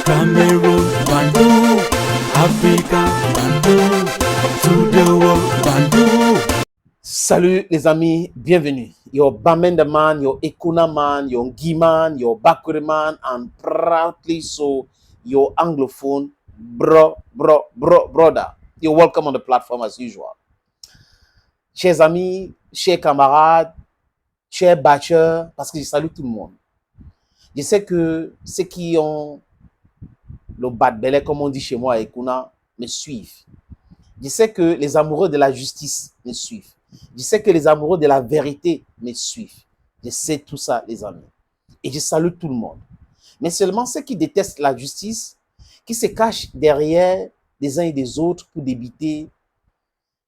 Cameroon, Bandung, Africa, Bandung, to the world, Bandung. Salut les amis, bienvenue. Your Bamenda man, your Ekuna man, your Ngi man, your Bakure man, and proudly so your Anglophone brother. You're welcome on the platform as usual. Chers amis, chers camarades, chers batchers, parce que je salue tout le monde. Je sais que ceux qui ont le bas de belay, comme on dit chez moi à Ekuna, me suivent. Je sais que les amoureux de la justice me suivent. Je sais que les amoureux de la vérité me suivent. Je sais tout ça, les amis. Et je salue tout le monde. Mais seulement ceux qui détestent la justice, qui se cachent derrière des uns et des autres pour débiter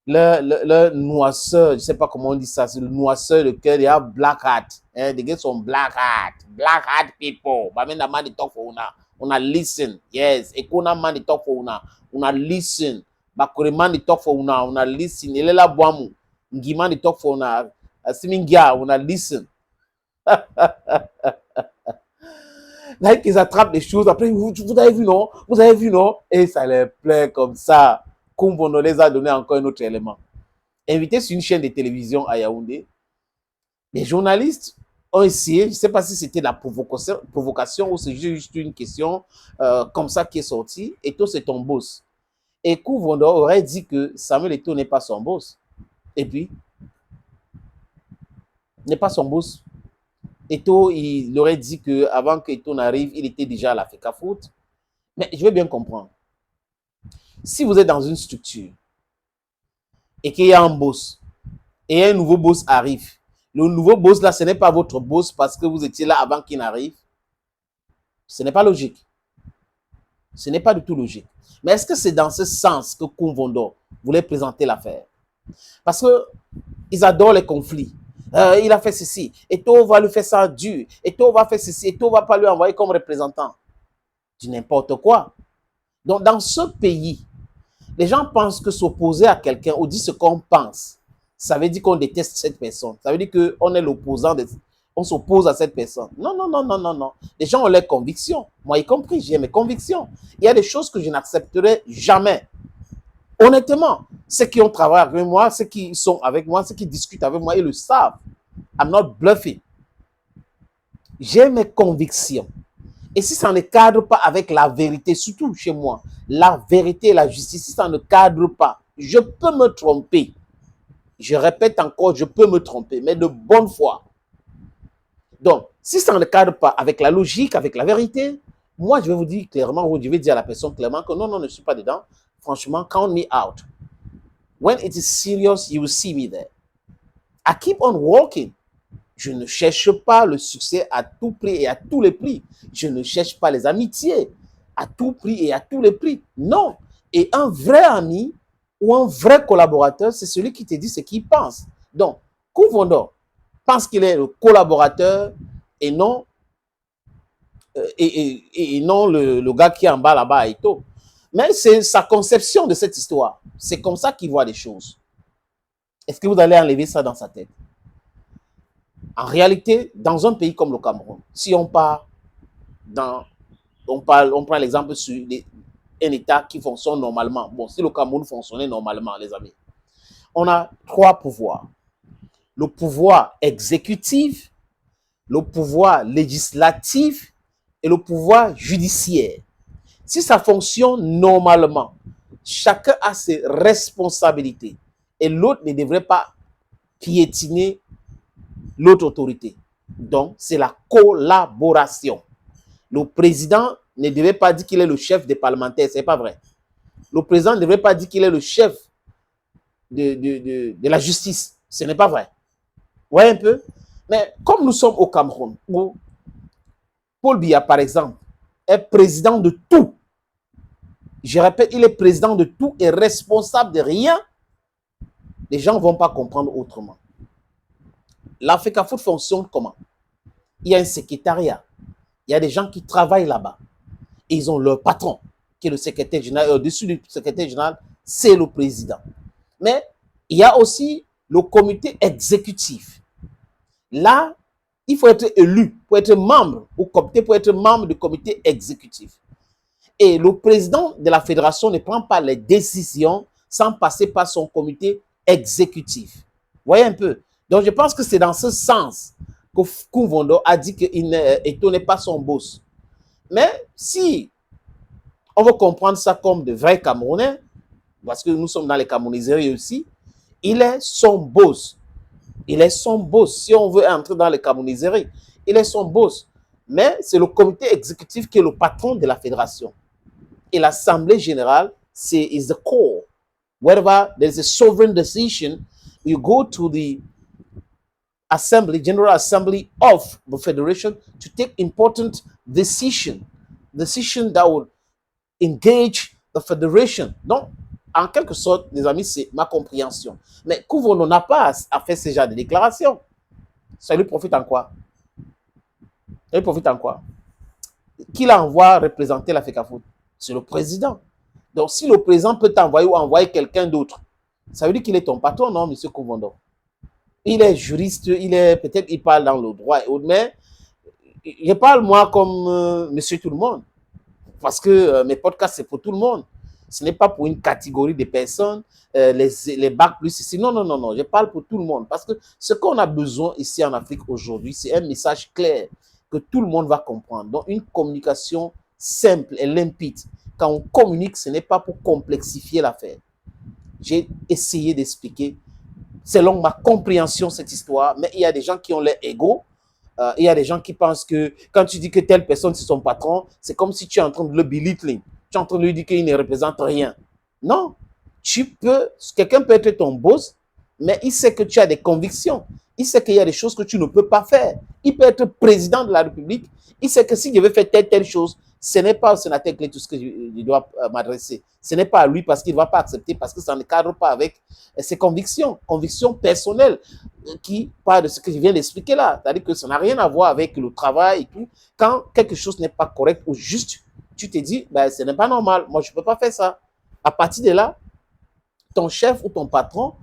leur noisseur, je ne sais pas comment on dit ça, c'est le noisseur de cœur, il y a black hat. Hein, they get some black hat people. But when the man they talk for una listen. Yes, Ekuna man they talk for una listen. Bakure man they talk for una listen. Elela boamu. Ngi man they talk for una simingia, una listen. Là, ils attrapent les choses. Après, vous avez vu, non? Vous avez vu, non? Et ça les plaît comme ça. Kumbono les a donné encore un autre élément. Invité sur une chaîne de télévision à Yaoundé, les journalistes ont essayé, je ne sais pas si c'était la provocation ou c'est juste une question comme ça qui est sortie. Eto'o, c'est ton boss. Et Kumbono aurait dit que Samuel Eto'o n'est pas son boss. Et puis, n'est pas son boss. Eto'o, il aurait dit qu'avant que Eto'o n'arrive, il était déjà à la FECAFOOT. Mais je veux bien comprendre. Si vous êtes dans une structure et qu'il y a un boss et un nouveau boss arrive, le nouveau boss là, ce n'est pas votre boss parce que vous étiez là avant qu'il n'arrive. Ce n'est pas logique. Ce n'est pas du tout logique. Mais est-ce que c'est dans ce sens que Kumbono voulait présenter l'affaire? Parce qu'ils adorent les conflits. Il a fait ceci. Eto'o va lui faire ça dur. Eto'o va faire ceci. Eto'o va pas lui envoyer comme représentant. Du n'importe quoi. Donc, dans ce pays, les gens pensent que s'opposer à quelqu'un ou dire ce qu'on pense, ça veut dire qu'on déteste cette personne. Ça veut dire qu'on est l'opposant, on s'oppose à cette personne. Non, non, non, non, non, non. Les gens ont leurs convictions. Moi y compris, j'ai mes convictions. Il y a des choses que je n'accepterai jamais. Honnêtement, ceux qui ont travaillé avec moi, ceux qui sont avec moi, ceux qui discutent avec moi, ils le savent. I'm not bluffing. J'ai mes convictions. Et si ça ne cadre pas avec la vérité, surtout chez moi, la vérité et la justice, si ça ne cadre pas, je peux me tromper. Je répète encore, je peux me tromper, mais de bonne foi. Donc, si ça ne cadre pas avec la logique, avec la vérité, moi, je vais vous dire clairement, ou je vais dire à la personne clairement que non, non, je ne suis pas dedans. Franchement, count me out. When it is serious, you will see me there. I keep on walking. Je ne cherche pas le succès à tout prix et à tous les prix. Je ne cherche pas les amitiés à tout prix et à tous les prix. Non. Et un vrai ami ou un vrai collaborateur, c'est celui qui te dit ce qu'il pense. Donc, Kumbono pense qu'il est le collaborateur et non, non le gars qui est en bas là-bas à Eto'o. Mais c'est sa conception de cette histoire. C'est comme ça qu'il voit les choses. Est-ce que vous allez enlever ça dans sa tête? En réalité, dans un pays comme le Cameroun, si on part on prend l'exemple sur un État qui fonctionne normalement. Bon, si le Cameroun fonctionnait normalement, les amis, on a trois pouvoirs. Le pouvoir exécutif, le pouvoir législatif et le pouvoir judiciaire. Si ça fonctionne normalement, chacun a ses responsabilités et l'autre ne devrait pas piétiner l'autre autorité. Donc, c'est la collaboration. Le président ne devait pas dire qu'il est le chef des parlementaires, ce n'est pas vrai. Le président ne devrait pas dire qu'il est le chef de la justice, ce n'est pas vrai. Vous voyez un peu? Mais comme nous sommes au Cameroun, où Paul Biya, par exemple, est président de tout, je répète, il est président de tout et responsable de rien, les gens ne vont pas comprendre autrement. La FECAFOOT fonctionne comment? Il y a un secrétariat. Il y a des gens qui travaillent là-bas. Et ils ont leur patron, qui est le secrétaire général. Au-dessus du secrétaire général, c'est le président. Mais il y a aussi le comité exécutif. Là, il faut être élu pour être membre, ou comité pour être membre du comité exécutif. Et le président de la fédération ne prend pas les décisions sans passer par son comité exécutif. Vous voyez un peu? Donc, je pense que c'est dans ce sens que Kouvondo a dit que Eto'o n'est pas son boss. Mais si on veut comprendre ça comme de vrais Camerounais, parce que nous sommes dans les Camerounaiseries aussi, il est son boss. Il est son boss. Si on veut entrer dans les Camerounaiseries, il est son boss. Mais c'est le comité exécutif qui est le patron de la fédération. Et l'Assemblée générale, is the core. Wherever there is a sovereign decision, you go to the assembly, general assembly of the federation to take important decision that will engage the federation. Donc, en quelque sorte, les amis, c'est ma compréhension. Mais Kouvondo n'a pas à faire ce genre de déclaration. Ça lui profite en quoi? Ça lui profite en quoi? Qui l'envoie représenter la FECAFOOT? C'est le président. Donc, si le président peut t'envoyer ou envoyer quelqu'un d'autre, ça veut dire qu'il est ton patron, non, M. Kouvondo? Il est juriste, peut-être il parle dans le droit et autres, mais je parle moi comme monsieur tout le monde. Parce que mes podcasts, c'est pour tout le monde. Ce n'est pas pour une catégorie de personnes, les bacs plus ici. Non, non, non, non. Je parle pour tout le monde. Parce que ce qu'on a besoin ici en Afrique aujourd'hui, c'est un message clair que tout le monde va comprendre. Donc, une communication simple et limpide. Quand on communique, ce n'est pas pour complexifier l'affaire. J'ai essayé d'expliquer, selon ma compréhension, cette histoire, mais il y a des gens qui ont leur ego. Il y a des gens qui pensent que quand tu dis que telle personne c'est son patron, c'est comme si tu es en train de le belittling. Tu es en train de lui dire qu'il ne représente rien. Non. Quelqu'un peut être ton boss, mais il sait que tu as des convictions. Il sait qu'il y a des choses que tu ne peux pas faire. Il peut être président de la République. Il sait que si je veux faire telle chose, ce n'est pas au sénateur Clé tout ce que je dois m'adresser. Ce n'est pas à lui parce qu'il ne va pas accepter, parce que ça ne cadre pas avec ses convictions personnelles qui parlent de ce que je viens d'expliquer là. C'est-à-dire que ça n'a rien à voir avec le travail et tout. Quand quelque chose n'est pas correct ou juste, tu te dis, ben, ce n'est pas normal. Moi, je ne peux pas faire ça. À partir de là, ton chef ou ton patron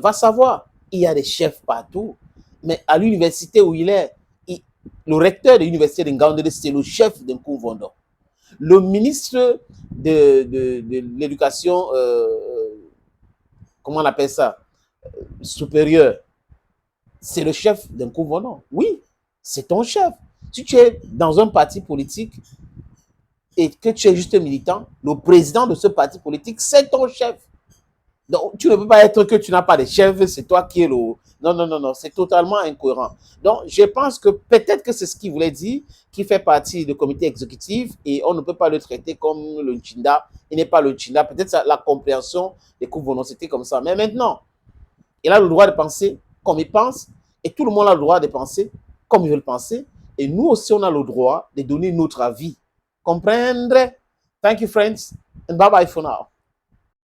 va savoir. Il y a des chefs partout. Mais à l'université où il est, le recteur de l'université de Ngaoundéré, c'est le chef de Kouvondo. Le ministre de l'éducation, comment on appelle ça, supérieur, c'est le chef d'un Kouvondo. Oui, c'est ton chef. Si tu es dans un parti politique et que tu es juste militant, le président de ce parti politique, c'est ton chef. Donc, tu ne peux pas être que tu n'as pas de chef, c'est toi qui es le... Non, non, non, non, c'est totalement incohérent. Donc, je pense que peut-être que c'est ce qu'il voulait dire, qui fait partie du comité exécutif et on ne peut pas le traiter comme le Nchinda. Il n'est pas le Nchinda. Peut-être la compréhension des Kouvondo, c'était comme ça. Mais maintenant, il a le droit de penser comme il pense et tout le monde a le droit de penser comme il veut le penser. Et nous aussi, on a le droit de donner notre avis. Comprendre? Thank you, friends, and bye-bye for now.